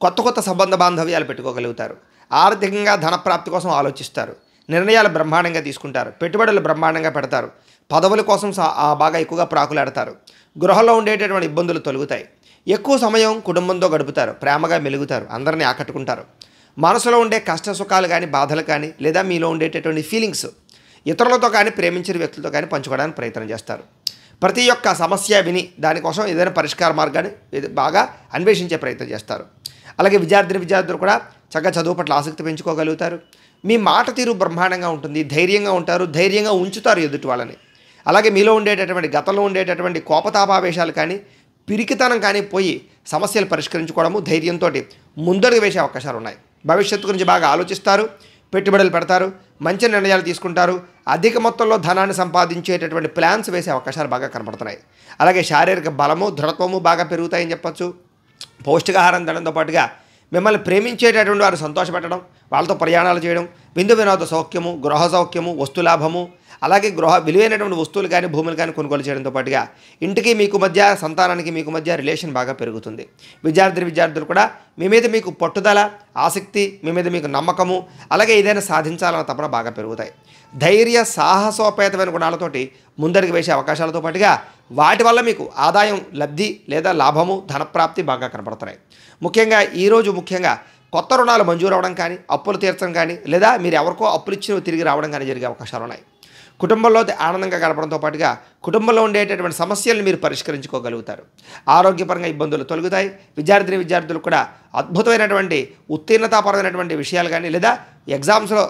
కొత్త సంబంధ బాంధవ్యాలు పెట్టుకోగలుగుతారు. ఆర్థికంగా ధనప్రాప్తి కోసం ఆలోచిస్తారు. నిర్ణయాలు బ్రహ్మాండంగా తీసుకుంటారు. పెట్టుబడులు బ్రహ్మాండంగా పెడతారు. పదవుల కోసం బాగా ఎక్కువగా ప్రాకులాడతారు. గృహంలో ఉండేటటువంటి ఇబ్బందులు తొలుగుతాయి. ఎక్కువ సమయం కుటుంబంతో గడుపుతారు. ప్రేమగా మెలుగుతారు. అందరినీ ఆకట్టుకుంటారు. మనసులో ఉండే కష్ట సుఖాలు కానీ బాధలు కానీ లేదా మీలో ఉండేటటువంటి ఫీలింగ్స్ ఇతరులతో కానీ ప్రేమించిన వ్యక్తులతో కానీ పంచుకోవడానికి ప్రయత్నం చేస్తారు. ప్రతి ఒక్క సమస్య విని దానికోసం ఏదైనా పరిష్కార మార్గాన్ని బాగా అన్వేషించే ప్రయత్నం చేస్తారు. అలాగే విద్యార్థులు కూడా చక్కగా చదువు పట్ల ఆసక్తి పెంచుకోగలుగుతారు. మీ మాట తీరు బ్రహ్మాండంగా ఉంటుంది. ధైర్యంగా ఉంటారు. ధైర్యంగా ఉంచుతారు ఎదుటి వాళ్ళని. అలాగే మీలో ఉండేటటువంటి గతంలో ఉండేటటువంటి కోపతాపావేశాలు కానీ పిరికితనం కానీ పోయి సమస్యలు పరిష్కరించుకోవడము, ధైర్యంతో ముందడుగు వేసే అవకాశాలు ఉన్నాయి. భవిష్యత్తు గురించి బాగా ఆలోచిస్తారు. పెట్టుబడులు పెడతారు. మంచి నిర్ణయాలు తీసుకుంటారు. అధిక మొత్తంలో ధనాన్ని సంపాదించేటటువంటి ప్లాన్స్ వేసే అవకాశాలు బాగా కనపడుతున్నాయి. అలాగే శారీరక బలము, దృఢత్వము బాగా పెరుగుతాయని చెప్పచ్చు. పౌష్టికాహారం తినడంతో పాటుగా మిమ్మల్ని ప్రేమించేటటువంటి వారు సంతోషపెట్టడం, వాళ్ళతో ప్రయాణాలు చేయడం, విందు వినోద సౌఖ్యము, గృహ సౌఖ్యము, వస్తులాభము, అలాగే విలువైనటువంటి వస్తువులు కానీ భూములు కానీ కొనుగోలు చేయడంతో పాటుగా ఇంటికి మీకు మధ్య, సంతానానికి మీకు మధ్య రిలేషన్ బాగా పెరుగుతుంది. విద్యార్థులు కూడా మీ మీద మీకు పట్టుదల, ఆసక్తి, మీ మీద మీకు నమ్మకము, అలాగే ఏదైనా సాధించాలన్న తపన బాగా పెరుగుతాయి. ధైర్య సాహసోపేతమైన గుణాలతోటి ముందరికి వేసే అవకాశాలతో పాటుగా వాటి వల్ల మీకు ఆదాయం, లబ్ధి లేదా లాభము, ధనప్రాప్తి బాగా కనపడుతున్నాయి. ఈరోజు ముఖ్యంగా కొత్త రుణాలు మంజూరు అవ్వడం కానీ, అప్పులు తీర్చడం కానీ, లేదా మీరు ఎవరికో అప్పులు ఇచ్చి తిరిగి రావడం కానీ జరిగే అవకాశాలు ఉన్నాయి. కుటుంబంలో ఆనందంగా గడపడంతో పాటుగా కుటుంబంలో ఉండేటటువంటి సమస్యలను మీరు పరిష్కరించుకోగలుగుతారు. ఆరోగ్యపరంగా ఇబ్బందులు తొలగుతాయి. విద్యార్థులు కూడా అద్భుతమైనటువంటి ఉత్తీర్ణతాపరమైనటువంటి విషయాలు కానీ లేదా ఎగ్జామ్స్లో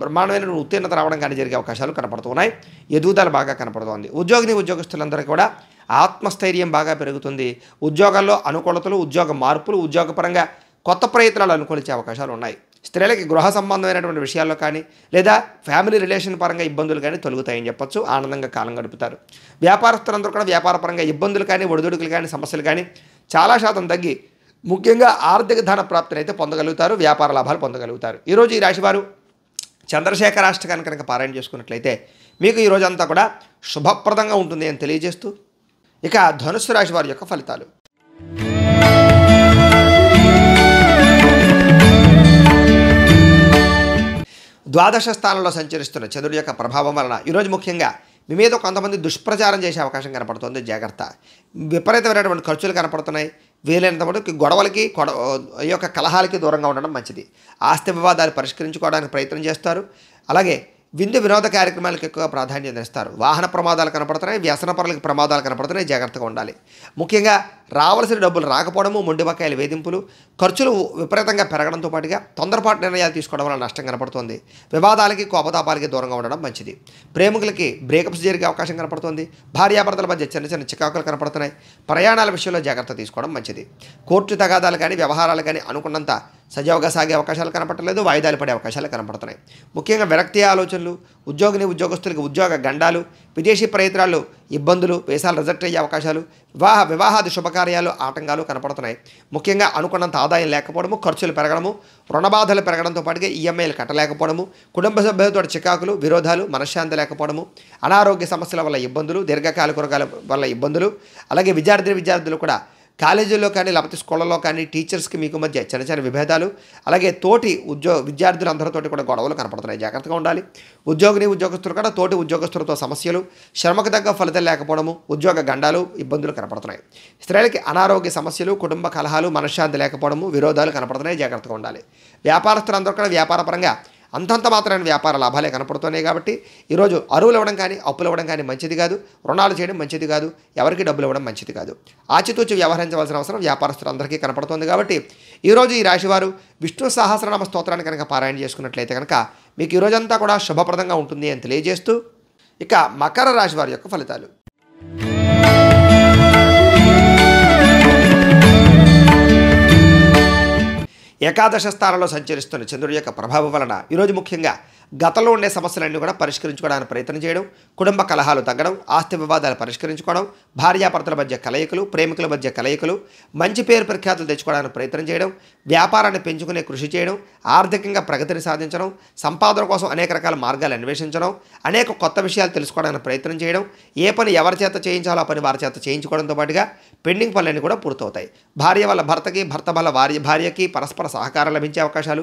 బ్రహ్మాండమైన ఉత్తీర్ణత రావడం కానీ జరిగే అవకాశాలు కనపడుతున్నాయి. ఎదుగుదల బాగా కనపడుతోంది. ఉద్యోగస్తులందరికీ కూడా ఆత్మస్థైర్యం బాగా పెరుగుతుంది. ఉద్యోగాల్లో అనుకూలతలు, ఉద్యోగ మార్పులు, ఉద్యోగపరంగా కొత్త ప్రయత్నాలు అనుకూలించే అవకాశాలు ఉన్నాయి. స్త్రీలకి గృహ సంబంధమైనటువంటి విషయాల్లో కానీ లేదా ఫ్యామిలీ రిలేషన్ పరంగా ఇబ్బందులు కానీ తొలగుతాయని చెప్పొచ్చు. ఆనందంగా కాలం గడుపుతారు. వ్యాపారస్తులందరూ కూడా వ్యాపారపరంగా ఇబ్బందులు కానీ, ఒడిదుడుకులు కానీ, సమస్యలు కానీ చాలా శాతం తగ్గి ముఖ్యంగా ఆర్థిక ధన ప్రాప్తిని అయితే పొందగలుగుతారు. వ్యాపార లాభాలు పొందగలుగుతారు. ఈరోజు ఈ రాశివారు చంద్రశేఖరాష్టకాన్ని కనుక పారాయణ చేసుకున్నట్లయితే మీకు ఈ రోజంతా కూడా శుభప్రదంగా ఉంటుంది అని తెలియజేస్తూ ఇక ధనుస్సు రాశి వారి యొక్క ఫలితాలు. ద్వాదశ స్థానంలో సంచరిస్తున్న చంద్రుడి యొక్క ప్రభావం వలన ఈరోజు ముఖ్యంగా మీ మీద కొంతమంది దుష్ప్రచారం చేసే అవకాశం కనపడుతుంది. జాగ్రత్త. విపరీతమైనటువంటి ఖర్చులు కనపడుతున్నాయి. వీలైనంత మటుకు గొడవలకి ఈ యొక్క కలహాలకి దూరంగా ఉండడం మంచిది. ఆస్తి వివాదాలు పరిష్కరించుకోవడానికి ప్రయత్నం చేస్తారు. అలాగే విందు వినోద కార్యక్రమాలకు ఎక్కువ ప్రాధాన్యత ఇస్తారు. వాహన ప్రమాదాలు కనపడుతున్నాయి, వ్యసనపరులకు ప్రమాదాలు కనపడుతున్నాయి, జాగ్రత్తగా ఉండాలి. ముఖ్యంగా రావాల్సిన డబ్బులు రాకపోవడము, మొండి బకాయిల వేధింపులు, ఖర్చులు విపరీతంగా పెరగడంతో పాటుగా తొందరపాటు నిర్ణయాలు తీసుకోవడం వల్ల నష్టం కనపడుతుంది. వివాదాలకి కోపతాపాలకి దూరంగా ఉండడం మంచిది. ప్రేమికులకి బ్రేకప్స్ జరిగే అవకాశం కనపడుతుంది. భార్యాభర్తల మధ్య చిన్న చిన్న చికాకులు కనపడుతున్నాయి. ప్రయాణాల విషయంలో జాగ్రత్త తీసుకోవడం మంచిది. కోర్టు తగాదాలు కానీ వ్యవహారాలు కానీ అనుకున్నంత సజావుగా సాగే అవకాశాలు కనపడలేదు. వాయిదాలు పడే అవకాశాలు కనపడుతున్నాయి. ముఖ్యంగా విరక్తి ఆలోచనలు, ఉద్యోగస్తులకి ఉద్యోగ గండాలు, విదేశీ ప్రయత్నాలు ఇబ్బందులు, వీసాలు రిజెక్ట్ అయ్యే అవకాశాలు, వివాహాది శుభకార్యాలు ఆటంకాలు కనపడుతున్నాయి. ముఖ్యంగా అనుకున్నంత ఆదాయం లేకపోవడము, ఖర్చులు పెరగడము, రుణబాధలు పెరగడంతో పాటుగా ఈఎంఐలు కట్టలేకపోవడము, కుటుంబ సభ్యులతో చికాకులు, విరోధాలు, మనశ్శాంతి లేకపోవడము, అనారోగ్య సమస్యల వల్ల ఇబ్బందులు, దీర్ఘకాలిక రోగాల వల్ల ఇబ్బందులు, అలాగే విద్యార్థులు కూడా కాలేజీల్లో కానీ లేకపోతే స్కూళ్ళలో కానీ టీచర్స్కి మీకు మధ్య చిన్న చిన్న విభేదాలు, అలాగే తోటి విద్యార్థులందరితోటి కూడా గొడవలు కనపడుతున్నాయి. జాగ్రత్తగా ఉండాలి. ఉద్యోగస్తులు కూడా తోటి ఉద్యోగస్తులతో సమస్యలు, శ్రమకు తగ్గ ఫలితం లేకపోవడము, ఉద్యోగ గండాలు, ఇబ్బందులు కనపడుతున్నాయి. స్త్రీలకి అనారోగ్య సమస్యలు, కుటుంబ కలహాలు, మనశ్శాంతి లేకపోవడము, విరోధాలు కనపడుతున్నాయి. జాగ్రత్తగా ఉండాలి. వ్యాపారస్తులందరూ కూడా వ్యాపారపరంగా అంతంత మాత్రమైన వ్యాపార లాభాలే కనపడుతున్నాయి. కాబట్టి ఈరోజు అరువులు ఇవ్వడం కానీ అప్పులు ఇవ్వడం కానీ మంచిది కాదు. రుణాలు చేయడం మంచిది కాదు. ఎవరికి డబ్బులు ఇవ్వడం మంచిది కాదు. ఆచితూచి వ్యవహరించవలసిన అవసరం వ్యాపారస్తులందరికీ కనపడుతుంది. కాబట్టి ఈరోజు ఈ రాశివారు విష్ణు సహస్రనామ స్తోత్రాన్ని కనుక పారాయణ చేసుకున్నట్లయితే కనుక మీకు ఈ రోజంతా కూడా శుభప్రదంగా ఉంటుంది అని తెలియజేస్తూ ఇక మకర రాశి వారి యొక్క ఫలితాలు. ఏకాదశ స్థానంలో సంచరిస్తున్న చంద్రుడి యొక్క ప్రభావం వలన ఈరోజు ముఖ్యంగా గతంలో ఉండే సమస్యలన్నీ కూడా పరిష్కరించుకోవడానికి ప్రయత్నం చేయడం, కుటుంబ కలహాలు తగ్గడం, ఆస్తి వివాదాలు పరిష్కరించుకోవడం, భార్యాభర్తల మధ్య కలయికలు, ప్రేమికుల మధ్య కలయికలు, మంచి పేరు ప్రఖ్యాతులు తెచ్చుకోవడానికి ప్రయత్నం చేయడం, వ్యాపారాన్ని పెంచుకునే కృషి చేయడం, ఆర్థికంగా ప్రగతిని సాధించడం, సంపాదన కోసం అనేక రకాల మార్గాలు అన్వేషించడం, అనేక కొత్త విషయాలు తెలుసుకోవడానికి ప్రయత్నం చేయడం, ఏ పని ఎవరి చేత చేయించాలో ఆ పని వారి చేత చేయించుకోవడంతో పాటుగా పెండింగ్ పనులన్నీ కూడా పూర్తవుతాయి. భార్య వల్ల భర్తకి, భర్త వల్ల భార్యకి పరస్పర సహకారం లభించే అవకాశాలు,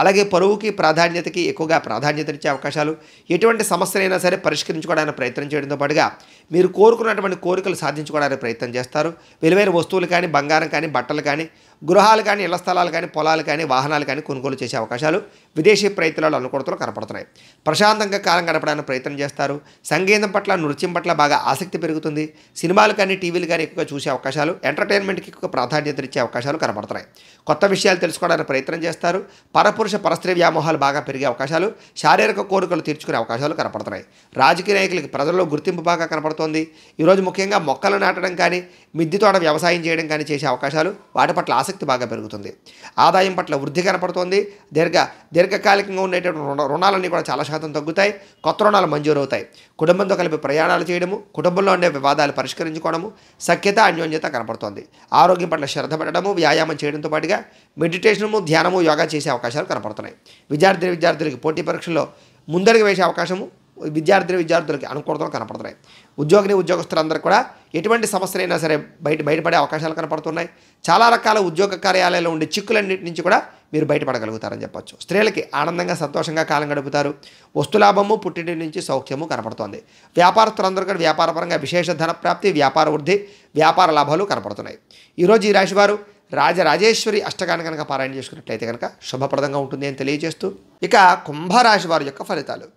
అలాగే పరువుకి ప్రాధాన్యతకి ఎక్కువగా ప్రాధాన్యతనిచ్చే అవకాశాలు, ఎటువంటి సమస్యలైనా సరే పరిష్కరించుకోవడానికి ప్రయత్నం చేయడంతో పాటుగా మీరు కోరుకున్నటువంటి కోరికలు సాధించుకోవడానికి ప్రయత్నం చేస్తారు. విలువైన వస్తువులు కానీ, బంగారం కానీ, బట్టలు కానీ, గృహాలు కానీ, ఇళ్ల స్థలాలు కానీ, పొలాలు కానీ, వాహనాలు కానీ కొనుగోలు చేసే అవకాశాలు, విదేశీ ప్రయత్నాలు అనుకూలతలు కనపడుతున్నాయి. ప్రశాంతంగా కాలం గడపడానికి ప్రయత్నం చేస్తారు. సంగీతం పట్ల, నృత్యం పట్ల బాగా ఆసక్తి పెరుగుతుంది. సినిమాలు కానీ, టీవీలు కానీ ఎక్కువగా చూసే అవకాశాలు, ఎంటర్టైన్మెంట్కి ఎక్కువ ప్రాధాన్యత ఇచ్చే అవకాశాలు కనపడుతున్నాయి. కొత్త విషయాలు తెలుసుకోవడానికి ప్రయత్నం చేస్తారు. పరపురుష పరస్త్రీ వ్యామోహాలు బాగా పెరిగే అవకాశాలు, శారీరక కోరికలు తీర్చుకునే అవకాశాలు కనపడుతున్నాయి. రాజకీయ నాయకులకి ప్రజల్లో గుర్తింపు బాగా కనపడుతోంది. ఈరోజు ముఖ్యంగా మొక్కలు నాటడం కానీ, మిద్దె తోట వ్యవసాయం చేయడం కానీ చేసే అవకాశాలు, వాటి పట్ల ఆసక్తి బాగా పెరుగుతుంది. ఆదాయం పట్ల వృద్ధి కనపడుతోంది. దీర్ఘకాలికంగా ఉండేటువంటి రుణాలన్నీ కూడా చాలా శాతం తగ్గుతాయి. కొత్త రుణాలు మంజూరవుతాయి. కుటుంబంతో కలిపి ప్రయాణాలు చేయడము, కుటుంబంలో ఉండే వివాదాలు పరిష్కరించుకోవడము, సఖ్యత, అన్యోన్యత కనపడుతోంది. ఆరోగ్యం పట్ల శ్రద్ధ పెట్టడము, వ్యాయామం చేయడంతో పాటుగా మెడిటేషను, ధ్యానము, యోగా చేసే అవకాశాలు కనపడుతున్నాయి. విద్యార్థులకి పోటీ పరీక్షల్లో ముందడుగు వేసే అవకాశము, విద్యార్థులకి అనుకూలతలు కనపడుతున్నాయి. ఉద్యోగస్తులందరూ కూడా ఎటువంటి సమస్యలైనా సరే బయటపడే అవకాశాలు కనపడుతున్నాయి. చాలా రకాల ఉద్యోగ కార్యాలయాల్లో ఉండే చిక్కులన్నింటి నుంచి కూడా మీరు బయటపడగలుగుతారని చెప్పొచ్చు. స్త్రీలకి ఆనందంగా, సంతోషంగా కాలం గడుపుతారు. వస్తులాభము, పుట్టింటి నుంచి సౌఖ్యము కనపడుతోంది. వ్యాపారస్తులందరూ కూడా వ్యాపారపరంగా విశేష ధన ప్రాప్తి, వ్యాపార వృద్ధి, వ్యాపార లాభాలు కనపడుతున్నాయి. ఈరోజు ఈ రాశివారు రాజరాజేశ్వరి అష్టకాన్ని కనుక పారాయణ చేసుకున్నట్లయితే కనుక శుభప్రదంగా ఉంటుంది అని తెలియజేస్తూ ఇక కుంభరాశి వారి యొక్క ఫలితాలు.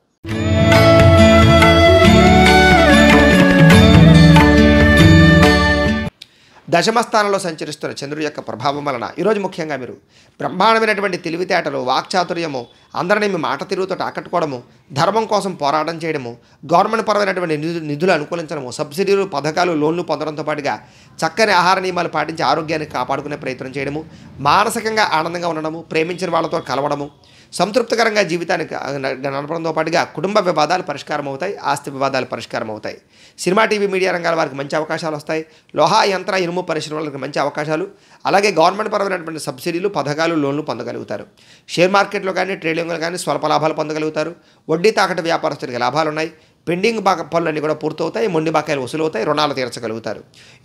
దశమ స్థానంలో సంచరిస్తున్న చంద్రుడి యొక్క ప్రభావం వలన ఈరోజు ముఖ్యంగా మీరు బ్రహ్మాండమైనటువంటి తెలివితేటలు, వాక్చాతుర్యము, అందరినీ మీ మాట తిరుగుతో ఆకట్టుకోవడము, ధర్మం కోసం పోరాటం చేయడము, గవర్నమెంట్ పరమైనటువంటి నిధులు అనుకూలించడము, సబ్సిడీలు, పథకాలు, లోన్లు పొందడంతో పాటుగా చక్కని ఆహార నియమాలు పాటించి ఆరోగ్యాన్ని కాపాడుకునే ప్రయత్నం చేయడము, మానసికంగా ఆనందంగా ఉండడము, ప్రేమించిన వాళ్ళతో కలవడము, సంతృప్తికరంగా జీవితానికి నడపడంతో పాటుగా కుటుంబ వివాదాలు పరిష్కారం అవుతాయి. ఆస్తి వివాదాలు పరిష్కారం అవుతాయి. సినిమా, టీవీ, మీడియా రంగాల వారికి మంచి అవకాశాలు వస్తాయి. లోహా, యంత్ర, ఇనుము పరిశ్రమలకు మంచి అవకాశాలు, అలాగే గవర్నమెంట్ పరమైనటువంటి సబ్సిడీలు, పథకాలు, లోన్లు పొందగలుగుతారు. షేర్ మార్కెట్లో కానీ, ట్రేడింగ్లో కానీ స్వల్ప లాభాలు పొందగలుగుతారు. వడ్డీ తాకట్టు వ్యాపారస్తులకి లాభాలు ఉన్నాయి. పెండింగ్ పనులన్నీ కూడా పూర్తవుతాయి. మొండి బాకాయలు వసూలవుతాయి. రుణాలు తీర్చగలుగుతారు.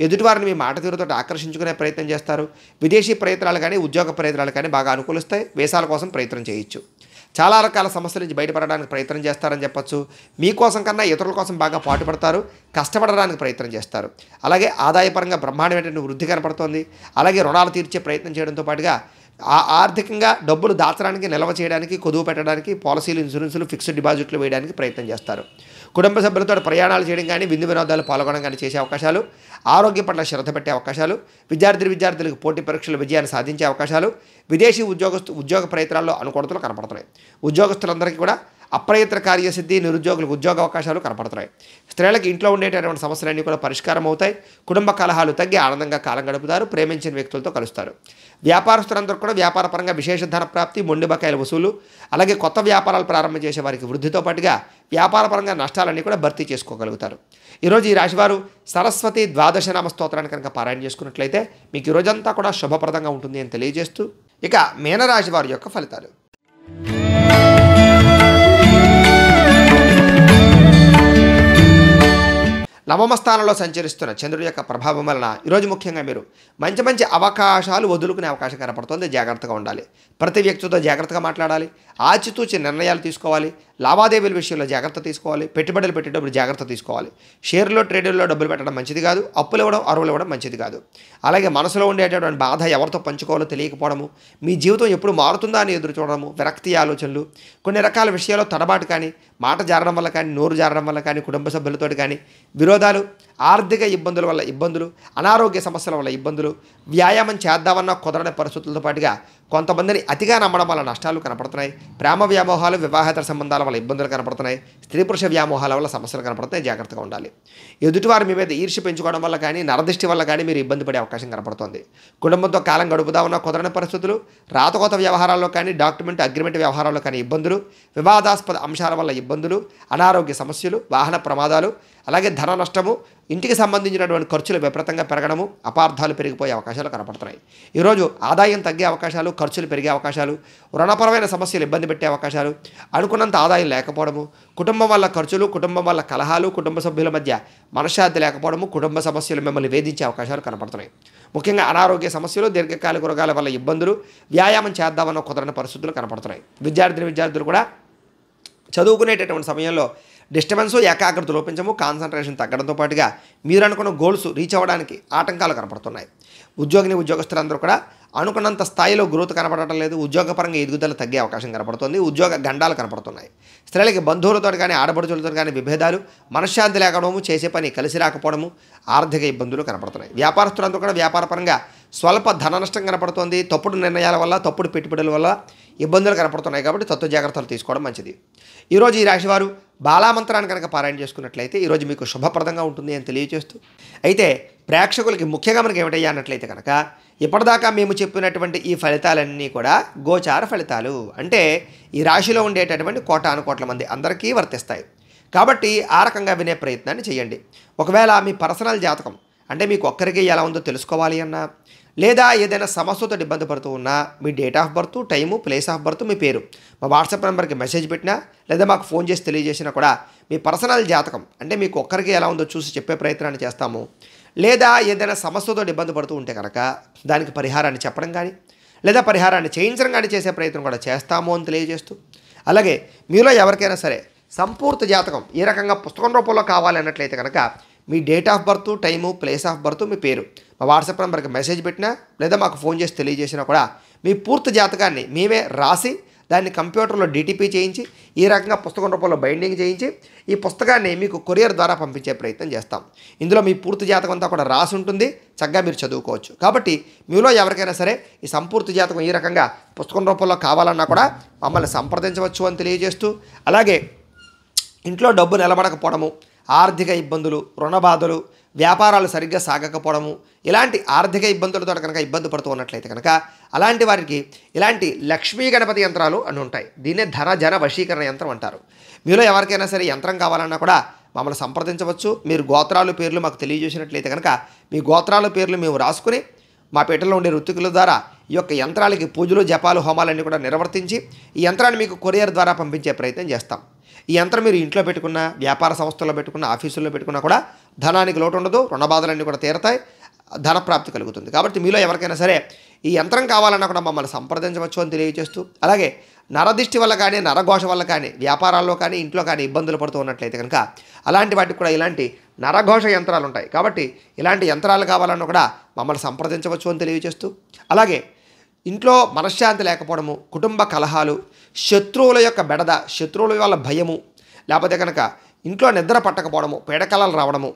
ఎదుటివారిని మీ మాట తీరుతో ఆకర్షించుకునే ప్రయత్నం చేస్తారు. విదేశీ ప్రయత్నాలు కానీ, ఉద్యోగ ప్రయత్నాలు కానీ బాగా అనుకూలిస్తాయి. వీసాల కోసం ప్రయత్నం చేయొచ్చు. చాలా రకాల సమస్యల నుంచి బయటపడడానికి ప్రయత్నం చేస్తారని చెప్పొచ్చు. మీకోసం కన్నా ఇతరుల కోసం బాగా పాటుపడతారు, కష్టపడడానికి ప్రయత్నం చేస్తారు. అలాగే ఆదాయపరంగా బ్రహ్మాండమైనటువంటి వృద్ధి కనపడుతోంది. అలాగే రుణాలు తీర్చే ప్రయత్నం చేయడంతో పాటుగా ఆర్థికంగా డబ్బులు దాచడానికి, నిల్వ చేయడానికి, కొదువు పెట్టడానికి, పాలసీలు, ఇన్సూరెన్సులు, ఫిక్స్డ్ డిపాజిట్లు వేయడానికి ప్రయత్నం చేస్తారు. కుటుంబ సభ్యులతో ప్రయాణాలు చేయడం కానీ, విందు వినోదాలు పాల్గొనడం కానీ చేసే అవకాశాలు, ఆరోగ్యం పట్ల శ్రద్ధ పెట్టే అవకాశాలు, విద్యార్థులకు పోటీ పరీక్షల విజయాన్ని సాధించే అవకాశాలు, విదేశీ ఉద్యోగ ప్రయత్నాల్లో అనుకూలతలు కనపడుతున్నాయి. ఉద్యోగస్తులందరికీ కూడా అప్రయత్న కార్యసిద్ధి, నిరుద్యోగులకు ఉద్యోగ అవకాశాలు కనపడుతున్నాయి. స్త్రీలకు ఇంట్లో ఉండేటటువంటి సమస్యలన్నీ కూడా పరిష్కారం అవుతాయి. కుటుంబ కలహాలు తగ్గి ఆనందంగా కాలం గడుపుతారు. ప్రేమించిన వ్యక్తులతో కలుస్తారు. వ్యాపారస్తులందరూ కూడా వ్యాపారపరంగా విశేష ధన ప్రాప్తి, మొండి బకాయిల వసూలు, అలాగే కొత్త వ్యాపారాలు ప్రారంభం చేసే వారికి వృద్ధితో పాటుగా వ్యాపారపరంగా నష్టాలన్నీ కూడా భర్తీ చేసుకోగలుగుతారు. ఈరోజు ఈ రాశివారు సరస్వతి ద్వాదశనామ స్తోత్రాన్ని కనుక పారాయణ చేసుకున్నట్లయితే మీకు ఈ రోజంతా కూడా శుభప్రదంగా ఉంటుంది అని తెలియజేస్తూ, ఇక మీనరాశి వారి యొక్క ఫలితాలు. నవమ స్థానంలో సంచరిస్తున్న చంద్రుడి యొక్క ప్రభావం వలన ఈరోజు ముఖ్యంగా మీరు మంచి మంచి అవకాశాలు వదులుకునే అవకాశం కనపడుతుంది. జాగ్రత్తగా ఉండాలి. ప్రతి వ్యక్తితో జాగ్రత్తగా మాట్లాడాలి. ఆచితూచి నిర్ణయాలు తీసుకోవాలి. లావాదేవీల విషయంలో జాగ్రత్త తీసుకోవాలి. పెట్టుబడులు పెట్టేటప్పుడు జాగ్రత్త తీసుకోవాలి. షేర్లో, ట్రేడుల్లో డబ్బులు పెట్టడం మంచిది కాదు. అప్పులు ఇవ్వడం, అరువులు ఇవ్వడం మంచిది కాదు. అలాగే మనసులో ఉండేటటువంటి బాధ ఎవరితో పంచుకోవాలో తెలియకపోవడము, మీ జీవితం ఎప్పుడు మారుతుందా అని ఎదురు చూడడము, విరక్తి ఆలోచనలు, కొన్ని రకాల విషయాల్లో తడబాటు కానీ, మాట జారడం వల్ల కానీ, నోరు జారడం వల్ల కానీ, కుటుంబ సభ్యులతో కానీ విరోధాలు, ఆర్థిక ఇబ్బందుల వల్ల ఇబ్బందులు, అనారోగ్య సమస్యల వల్ల ఇబ్బందులు, వ్యాయామం చేద్దామన్న కుదరని పరిస్థితులతో పాటుగా కొంతమందిని అతిగా నమ్మడం వల్ల నష్టాలు కనపడుతున్నాయి. ప్రేమ వ్యామోహాలు, వివాహేతర సంబంధాల వల్ల ఇబ్బందులు కనపడుతున్నాయి. స్త్రీ పురుష వ్యామోహాల వల్ల సమస్యలు కనపడుతున్నాయి. జాగ్రత్తగా ఉండాలి. ఎదుటివారి మీ మీద ఈర్ష్య పెంచుకోవడం వల్ల కానీ, నరదృష్టి వల్ల కానీ మీరు ఇబ్బంది పడే అవకాశం కనపడుతుంది. కుటుంబంతో కాలం గడుపుదామన్న కుదరని పరిస్థితులు, రాతకోత వ్యవహారాల్లో కానీ, డాక్యుమెంట్ అగ్రిమెంట్ వ్యవహారాల్లో కానీ ఇబ్బందులు, వివాదాస్పద అంశాల వల్ల ఇబ్బందులు, అనారోగ్య సమస్యలు, వాహన ప్రమాదాలు, అలాగే ధన నష్టము, ఇంటికి సంబంధించినటువంటి ఖర్చులు విపరీతంగా పెరగడము, అపార్థాలు పెరిగిపోయే అవకాశాలు కనపడుతున్నాయి. ఈరోజు ఆదాయం తగ్గే అవకాశాలు, ఖర్చులు పెరిగే అవకాశాలు, రుణపరమైన సమస్యలు ఇబ్బంది పెట్టే అవకాశాలు, అనుకున్నంత ఆదాయం లేకపోవడము, కుటుంబం వల్ల ఖర్చులు, కుటుంబం వల్ల కలహాలు, కుటుంబ సభ్యుల మధ్య మనశ్శాంతి లేకపోవడము, కుటుంబ సమస్యలు మిమ్మల్ని వేధించే అవకాశాలు కనపడుతున్నాయి. ముఖ్యంగా అనారోగ్య సమస్యలు, దీర్ఘకాలిక రోగాల వల్ల ఇబ్బందులు, వ్యాయామం చేద్దామన్న కుదరని పరిస్థితులు కనపడుతున్నాయి. విద్యార్థులు కూడా చదువుకునేటటువంటి సమయంలో డిస్టర్బెన్స్, ఏకాగ్రత లోపించము, కాన్సన్ట్రేషన్ తగ్గడంతో పాటుగా మీరు అనుకున్న గోల్స్ రీచ్ అవ్వడానికి ఆటంకాలు కనపడుతున్నాయి. ఉద్యోగస్తులందరూ కూడా అనుకున్నంత స్థాయిలో గ్రోత్ కనపడటం లేదు. ఉద్యోగపరంగా ఎదుగుదల తగ్గే అవకాశం కనపడుతుంది. ఉద్యోగ గండాలు కనపడుతున్నాయి. స్త్రీలకి బంధువులతో కానీ, ఆడపడుచులతో కానీ విభేదాలు, మనశ్శాంతి లేకపోవడము, చేసే పని కలిసి రాకపోవడము, ఆర్థిక ఇబ్బందులు కనపడుతున్నాయి. వ్యాపారస్తులందరూ కూడా వ్యాపారపరంగా స్వల్ప ధన నష్టం కనపడుతుంది. తప్పుడు నిర్ణయాల వల్ల, తప్పుడు పెట్టుబడుల వల్ల ఇబ్బందులు కనపడుతున్నాయి. కాబట్టి తత్వ జాగ్రత్తలు తీసుకోవడం మంచిది. ఈరోజు ఈ రాశివారు బాలామంత్రాన్ని కనుక పారాయణ చేసుకున్నట్లయితే ఈరోజు మీకు శుభప్రదంగా ఉంటుంది అని తెలియజేస్తూ, అయితే ప్రేక్షకులకి ముఖ్యంగా మనకి ఏమిటయ్యా అన్నట్లయితే కనుక ఇప్పటిదాకా మేము చెప్పినటువంటి ఈ ఫలితాలన్నీ కూడా గోచార ఫలితాలు, అంటే ఈ రాశిలో ఉండేటటువంటి కోటాను కోట్ల మంది అందరికీ వర్తిస్తాయి. కాబట్టి ఆ రకంగా వినే ప్రయత్నాన్ని చేయండి. ఒకవేళ మీ పర్సనల్ జాతకం అంటే మీకు ఒక్కరికి ఎలా ఉందో తెలుసుకోవాలి అన్నా, లేదా ఏదైనా సమస్యతో ఇబ్బంది పడుతూ ఉన్నా మీ date of birth, time, place of birth, మీ పేరు మా వాట్సాప్ నెంబర్కి మెసేజ్ పెట్టినా లేదా మాకు ఫోన్ చేసి తెలియజేసినా కూడా మీ పర్సనల్ జాతకం అంటే మీకు ఒక్కరికి ఎలా ఉందో చూసి చెప్పే ప్రయత్నాన్ని చేస్తాము. లేదా ఏదైనా సమస్యతో ఇబ్బంది పడుతూ ఉంటే కనుక దానికి పరిహారాన్ని చెప్పడం కానీ లేదా పరిహారాన్ని చేయించడం కానీ చేసే ప్రయత్నం కూడా చేస్తాము అని తెలియజేస్తూ, అలాగే మీలో ఎవరికైనా సరే సంపూర్తి జాతకం ఏ రకంగా పుస్తకం రూపంలో కావాలి అన్నట్లయితే కనుక మీ date of birth, time, place of birth, మీ పేరు మా వాట్సాప్ నెంబర్కి మెసేజ్ పెట్టినా లేదా మాకు ఫోన్ చేసి తెలియజేసినా కూడా మీ పూర్తి జాతకాన్ని మేమే రాసి దాన్ని కంప్యూటర్లో డిటిపి చేయించి ఈ రకంగా పుస్తకం రూపంలో బైండింగ్ చేయించి ఈ పుస్తకాన్ని మీకు కొరియర్ ద్వారా పంపించే ప్రయత్నం చేస్తాం. ఇందులో మీ పూర్తి జాతకం అంతా కూడా రాసి ఉంటుంది. చక్కగా మీరు చదువుకోవచ్చు. కాబట్టి మీలో ఎవరికైనా సరే ఈ సంపూర్తి జాతకం ఈ రకంగా పుస్తకం రూపంలో కావాలన్నా కూడా మమ్మల్ని సంప్రదించవచ్చు అని తెలియజేస్తూ, అలాగే ఇంట్లో డబ్బు నిలబడకపోవడము, ఆర్థిక ఇబ్బందులు, రుణ బాధలు, వ్యాపారాలు సరిగ్గా సాగకపోవడము, ఇలాంటి ఆర్థిక ఇబ్బందులతో కనుక ఇబ్బంది పడుతూ ఉన్నట్లయితే కనుక అలాంటి వారికి ఇలాంటి లక్ష్మీ గణపతి యంత్రాలు అని ఉంటాయి. దీన్నే ధన జన వశీకరణ యంత్రం అంటారు. మీలో ఎవరికైనా సరే యంత్రం కావాలన్నా కూడా మమ్మల్ని సంప్రదించవచ్చు. మీరు గోత్రాలు పేర్లు మాకు తెలియజేసినట్లయితే కనుక మీ గోత్రాల పేర్లు మేము రాసుకుని మా పేటలో ఉండే ఋత్వికుల ద్వారా ఈ యొక్క యంత్రాలకి పూజలు, జపాలు, హోమాలన్నీ కూడా నిర్వర్తించి ఈ యంత్రాన్ని మీకు కొరియర్ ద్వారా పంపించే ప్రయత్నం చేస్తాం. ఈ యంత్రం మీరు ఇంట్లో పెట్టుకున్న, వ్యాపార సంస్థల్లో పెట్టుకున్న, ఆఫీసుల్లో పెట్టుకున్నా కూడా ధనానికి లోటు ఉండదు. రుణ బాధలన్నీ కూడా తీరతాయి. ధనప్రాప్తి కలుగుతుంది. కాబట్టి మీలో ఎవరికైనా సరే ఈ యంత్రం కావాలన్నా కూడా మమ్మల్ని సంప్రదించవచ్చు అని తెలియజేస్తూ, అలాగే నరదిష్టి వల్ల కానీ నరఘోష వల్ల కానీ వ్యాపారాల్లో కానీ ఇంట్లో కానీ ఇబ్బందులు పడుతూ ఉన్నట్లయితే కనుక అలాంటి వాటికి కూడా ఇలాంటి నరఘోష యంత్రాలు ఉంటాయి. కాబట్టి ఇలాంటి యంత్రాలు కావాలన్నా కూడా మమ్మల్ని సంప్రదించవచ్చు అని తెలియజేస్తూ, అలాగే ఇంట్లో మనశ్శాంతి లేకపోవడము, కుటుంబ కలహాలు, శత్రువుల యొక్క బెడద, శత్రువుల వల్ల భయము, లేకపోతే కనుక ఇంట్లో నిద్ర పట్టకపోవడము, పీడకలలు రావడము,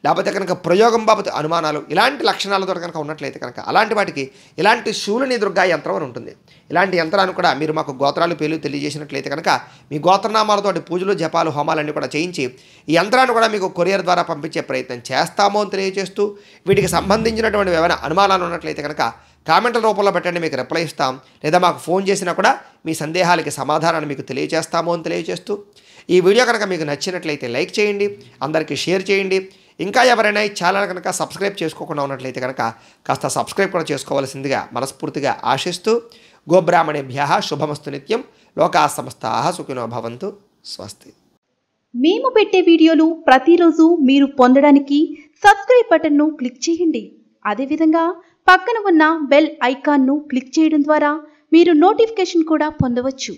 లేకపోతే కనుక ప్రయోగం బాబతు అనుమానాలు, ఇలాంటి లక్షణాలతో కనుక ఉన్నట్లయితే కనుక అలాంటి వాటికి ఇలాంటి శూలిని దుర్గా యంత్రం అని ఉంటుంది. ఇలాంటి యంత్రాన్ని కూడా మీరు మాకు గోత్రాలు పేర్లు తెలియజేసినట్లయితే కనుక మీ గోత్రనామాలతోటి పూజలు జపాలు హోమాలన్నీ కూడా చేయించి ఈ యంత్రాన్ని కూడా మీకు కొరియర్ ద్వారా పంపించే ప్రయత్నం చేస్తామో అని తెలియజేస్తూ, వీటికి సంబంధించినటువంటి ఏమైనా అనుమానాలు ఉన్నట్లయితే కనుక కామెంట్ల రూపంలో పెట్టండి, మీకు రిప్లై ఇస్తాం. లేదా మాకు ఫోన్ చేసినా కూడా మీ సందేహాలకి సమాధానాన్ని మీకు తెలియజేస్తామో అని తెలియజేస్తూ, ఈ వీడియో కనుక మీకు నచ్చినట్లయితే లైక్ చేయండి, అందరికీ షేర్ చేయండి. ఇంకా ఎవరైనా ఈ ఛానల్ కనుక సబ్స్క్రైబ్ చేసుకోకుండా ఉన్నట్లయితే కనుక కాస్త సబ్స్క్రైబ్ కూడా చేసుకోవాల్సిందిగా మనస్ఫూర్తిగా ఆశిస్తూ, గోబ్రాహ్మణేభ్యః శుభమస్తు నిత్యం, లోకాః సమస్తాః సుఖినో భవంతు. స్వస్తి. మేము పెట్టే వీడియోలు ప్రతిరోజు మీరు పొందడానికి సబ్స్క్రైబ్ బటన్ను క్లిక్ చేయండి. అదేవిధంగా పక్కన ఉన్న బెల్ ఐకాన్ను క్లిక్ చేయడం ద్వారా మీరు నోటిఫికేషన్ కూడా పొందవచ్చు.